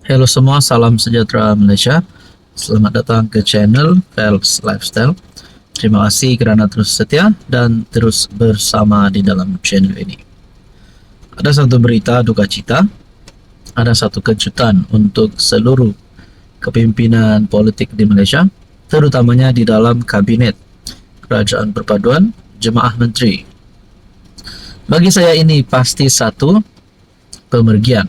Halo semua, salam sejahtera Malaysia. Selamat datang ke channel Phelps Lifestyle. Terima kasih kerana terus setia dan terus bersama di dalam channel ini. Ada satu berita duka cita, ada satu kejutan untuk seluruh kepimpinan politik di Malaysia, terutamanya di dalam Kabinet Kerajaan Perpaduan Jemaah Menteri. Bagi saya ini pasti satu pemergian,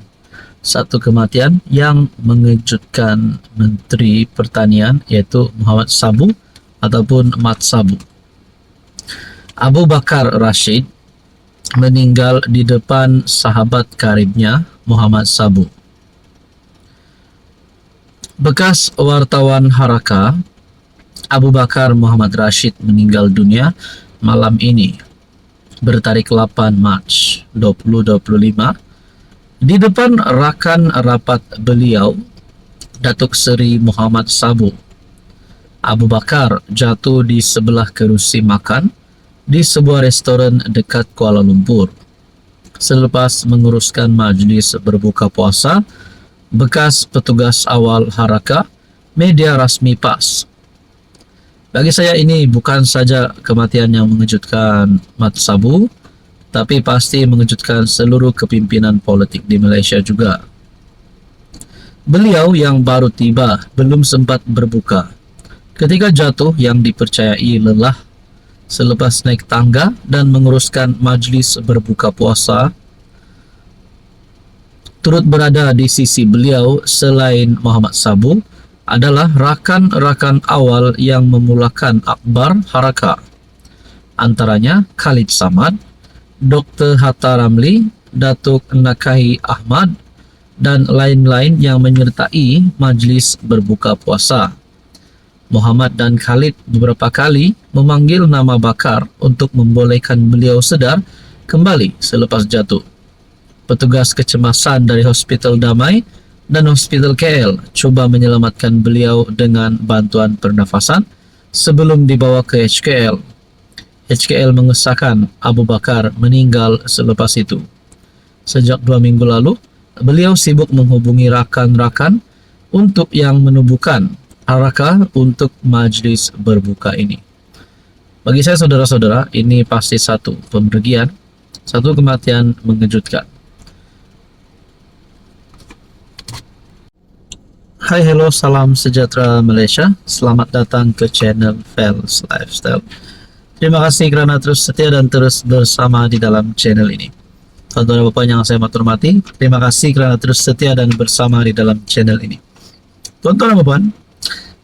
satu kematian yang mengejutkan Menteri Pertanian, iaitu Muhammad Sabu ataupun Mat Sabu. Abu Bakar Rashid meninggal di depan sahabat karibnya Muhammad Sabu. Bekas wartawan Haraka Abu Bakar Muhammad Rashid meninggal dunia malam ini bertarikh 8 Mac 2025 di depan rakan rapat beliau, Datuk Seri Muhammad Sabu. Abu Bakar jatuh di sebelah kerusi makan di sebuah restoran dekat Kuala Lumpur selepas menguruskan majlis berbuka puasa bekas petugas awal Haraka Media Rasmi PAS. Bagi saya ini bukan saja kematian yang mengejutkan Mat Sabu, tapi pasti mengejutkan seluruh kepimpinan politik di Malaysia juga. Beliau yang baru tiba belum sempat berbuka ketika jatuh yang dipercayai lelah selepas naik tangga dan menguruskan majlis berbuka puasa. Turut berada di sisi beliau selain Muhammad Sabu adalah rakan-rakan awal yang memulakan akhbar Haraka, antaranya Khalid Samad, Dr. Hatta Ramli, Datuk Nakahi Ahmad dan lain-lain yang menyertai majlis berbuka puasa. Muhammad dan Khalid beberapa kali memanggil nama Bakar untuk membolehkan beliau sedar kembali selepas jatuh. Petugas kecemasan dari Hospital Damai dan Hospital KL cuba menyelamatkan beliau dengan bantuan pernafasan sebelum dibawa ke HKL. HKL mengesahkan Abu Bakar meninggal selepas itu. Sejak 2 minggu lalu, beliau sibuk menghubungi rakan-rakan untuk yang menubuhkan Haraka untuk majlis berbuka ini. Bagi saya saudara-saudara, ini pasti satu pemergian, satu kematian mengejutkan. Hai, hello, salam sejahtera Malaysia. Selamat datang ke channel Phelps Lifestyle. Terima kasih kerana terus setia dan terus bersama di dalam channel ini. Tuan-tuan dan puan yang saya hormati, terima kasih kerana terus setia dan bersama di dalam channel ini. Tuan-tuan dan puan,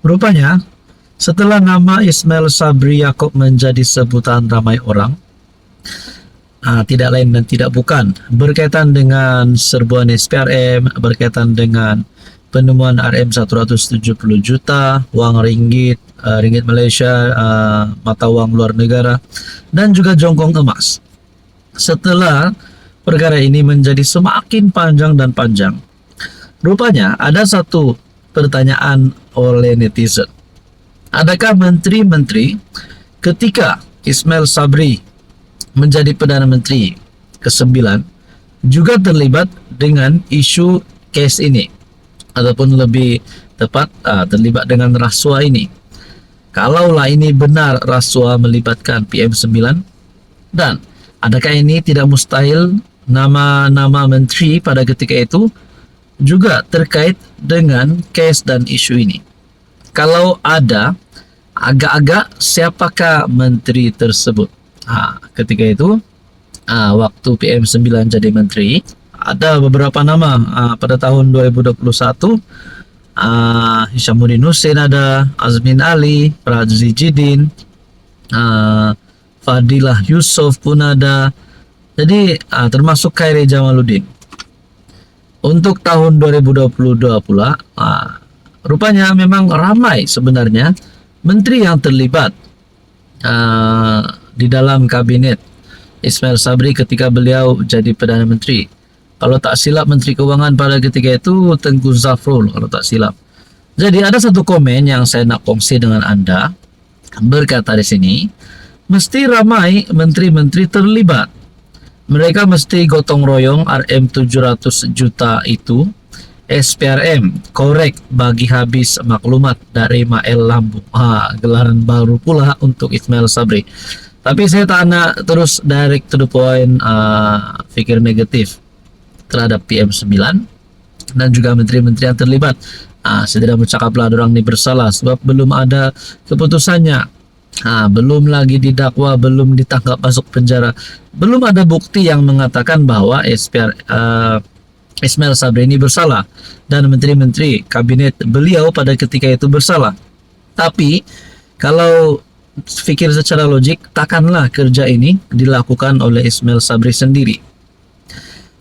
rupanya setelah nama Ismail Sabri Yaakob menjadi sebutan ramai orang, tidak lain dan tidak bukan berkaitan dengan serbuan SPRM, berkaitan dengan penemuan RM170 juta, wang ringgit, ringgit Malaysia, mata wang luar negara, dan juga jongkong emas. Setelah perkara ini menjadi semakin panjang dan panjang, rupanya ada satu pertanyaan oleh netizen. Adakah menteri-menteri ketika Ismail Sabri menjadi Perdana Menteri ke-9 juga terlibat dengan isu kes ini? Ataupun lebih tepat terlibat dengan rasuah ini. Kalaulah ini benar rasuah melibatkan PM9, dan adakah ini tidak mustahil nama-nama menteri pada ketika itu juga terkait dengan kes dan isu ini? Kalau ada, agak-agak siapakah menteri tersebut? Ketika itu waktu PM9 jadi menteri, ada beberapa nama pada tahun 2021. Hishamuddin Hussein ada, Azmin Ali, Razi Jidin, Fadilah Yusof pun ada. Jadi termasuk Khairi Jamaluddin. Untuk tahun 2022 pula, rupanya memang ramai sebenarnya menteri yang terlibat di dalam kabinet Ismail Sabri ketika beliau jadi Perdana Menteri. Kalau tak silap, Menteri Keuangan pada ketika itu Tengku Zafrul, kalau tak silap. Jadi ada satu komen yang saya nak kongsi dengan anda, berkata di sini, mesti ramai menteri-menteri terlibat. Mereka mesti gotong royong RM700 juta itu SPRM korek bagi habis maklumat dari Mael Lambung. Gelaran baru pula untuk Ismail Sabri. Tapi saya tak nak terus direct to the point, fikir negatif terhadap PM9 dan juga menteri-menteri yang terlibat. Saya tidak bercakaplah orang ini bersalah sebab belum ada keputusannya. Belum lagi didakwa, belum ditangkap masuk penjara, belum ada bukti yang mengatakan bahwa Ismail Sabri ini bersalah dan menteri-menteri kabinet beliau pada ketika itu bersalah. Tapi kalau fikir secara logik, takkanlah kerja ini dilakukan oleh Ismail Sabri sendiri.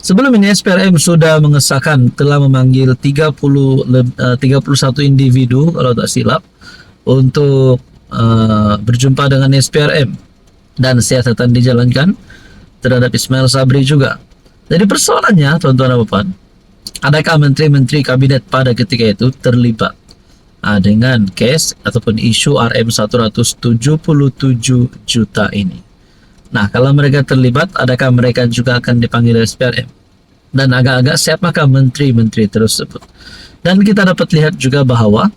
Sebelum ini SPRM sudah mengesahkan telah memanggil 31 individu kalau tak silap untuk berjumpa dengan SPRM dan siasatan dijalankan terhadap Ismail Sabri juga. Jadi persoalannya, tuan-tuan dan puan, adakah menteri-menteri kabinet pada ketika itu terlibat dengan case ataupun isu RM177 juta ini? Nah, kalau mereka terlibat, adakah mereka juga akan dipanggil SPRM? Dan agak-agak siapakah menteri-menteri tersebut? Dan kita dapat lihat juga bahwa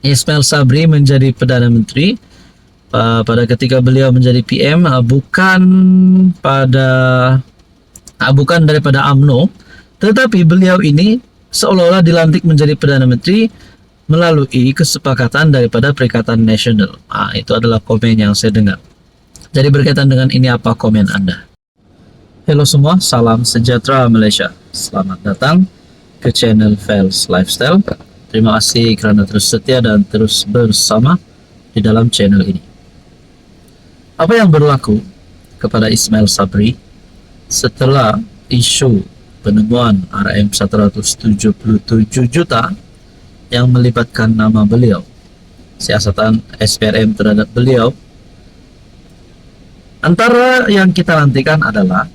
Ismail Sabri menjadi Perdana Menteri pada ketika beliau menjadi PM bukan daripada UMNO, tetapi beliau ini seolah-olah dilantik menjadi Perdana Menteri melalui kesepakatan daripada Perikatan Nasional. Itu adalah komen yang saya dengar. Jadi berkaitan dengan ini, apa komen Anda? Halo semua, salam sejahtera Malaysia. Selamat datang ke channel Fels Lifestyle. Terima kasih kerana terus setia dan terus bersama di dalam channel ini. Apa yang berlaku kepada Ismail Sabri setelah isu penemuan RM177 juta yang melibatkan nama beliau, siasatan SPRM terhadap beliau? Antara yang kita nantikan adalah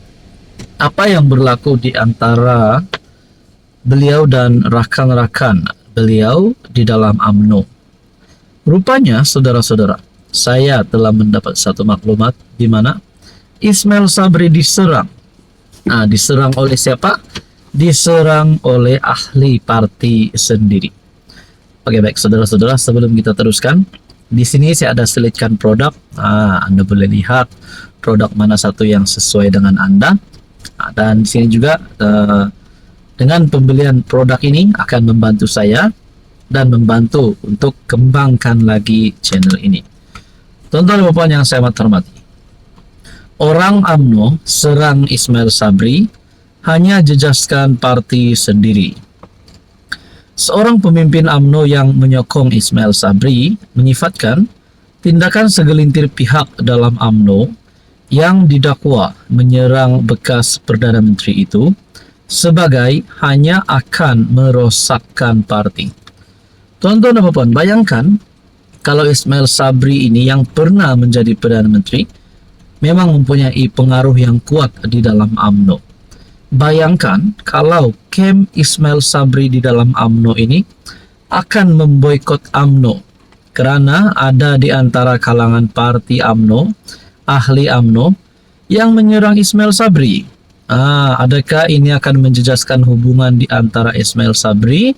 apa yang berlaku di antara beliau dan rakan-rakan beliau di dalam UMNO. Rupanya, saudara-saudara, saya telah mendapat satu maklumat di mana Ismail Sabri diserang. Diserang oleh siapa? Diserang oleh ahli parti sendiri. Oke, baik saudara-saudara, sebelum kita teruskan, di sini saya ada selitkan produk. Anda boleh lihat produk mana satu yang sesuai dengan Anda. Dan di sini juga dengan pembelian produk ini akan membantu saya dan membantu untuk kembangkan lagi channel ini. Tuan-tuan dan puan yang saya hormati, orang UMNO serang Ismail Sabri hanya jejaskan parti sendiri. Seorang pemimpin UMNO yang menyokong Ismail Sabri menyifatkan tindakan segelintir pihak dalam UMNO yang didakwa menyerang bekas Perdana Menteri itu sebagai hanya akan merosakkan parti. Tuan-tuan dan puan, bayangkan kalau Ismail Sabri ini yang pernah menjadi Perdana Menteri memang mempunyai pengaruh yang kuat di dalam UMNO. Bayangkan kalau kem Ismail Sabri di dalam UMNO ini akan memboikot UMNO kerana ada di antara kalangan parti UMNO, ahli UMNO yang menyerang Ismail Sabri. Adakah ini akan menjejaskan hubungan di antara Ismail Sabri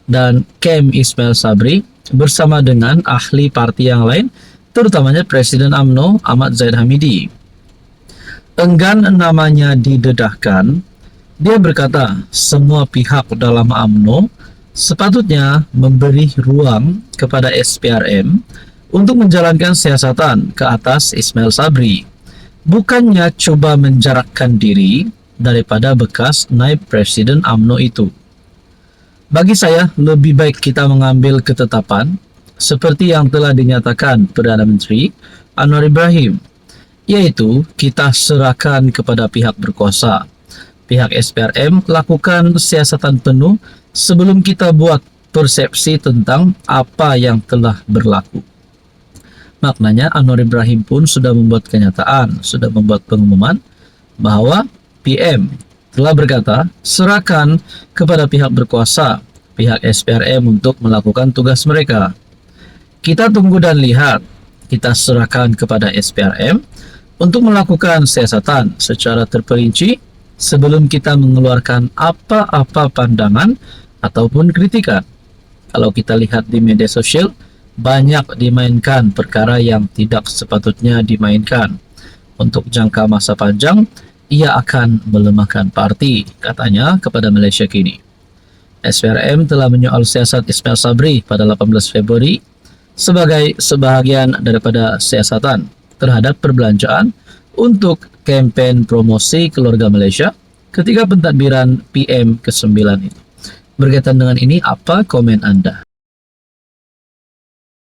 dan kem Ismail Sabri bersama dengan ahli parti yang lain, terutamanya Presiden UMNO Ahmad Zahid Hamidi? Enggan namanya didedahkan, dia berkata semua pihak dalam UMNO sepatutnya memberi ruang kepada SPRM untuk menjalankan siasatan ke atas Ismail Sabri, bukannya coba menjarakkan diri daripada bekas naib Presiden UMNO itu. Bagi saya, lebih baik kita mengambil ketetapan seperti yang telah dinyatakan Perdana Menteri Anwar Ibrahim, yaitu kita serahkan kepada pihak berkuasa. Pihak SPRM lakukan siasatan penuh sebelum kita buat persepsi tentang apa yang telah berlaku. Maknanya Anwar Ibrahim pun sudah membuat kenyataan, sudah membuat pengumuman bahwa PM telah berkata serahkan kepada pihak berkuasa, pihak SPRM untuk melakukan tugas mereka. Kita tunggu dan lihat, kita serahkan kepada SPRM untuk melakukan siasatan secara terperinci sebelum kita mengeluarkan apa-apa pandangan ataupun kritikan. Kalau kita lihat di media sosial, banyak dimainkan perkara yang tidak sepatutnya dimainkan. Untuk jangka masa panjang, ia akan melemahkan parti, katanya kepada Malaysia Kini. SPRM telah menyoal siasat Ismail Sabri pada 18 Februari sebagai sebahagian daripada siasatan terhadap perbelanjaan untuk kempen promosi keluarga Malaysia ketika pentadbiran PM ke-9 itu. Berkaitan dengan ini, apa komen Anda?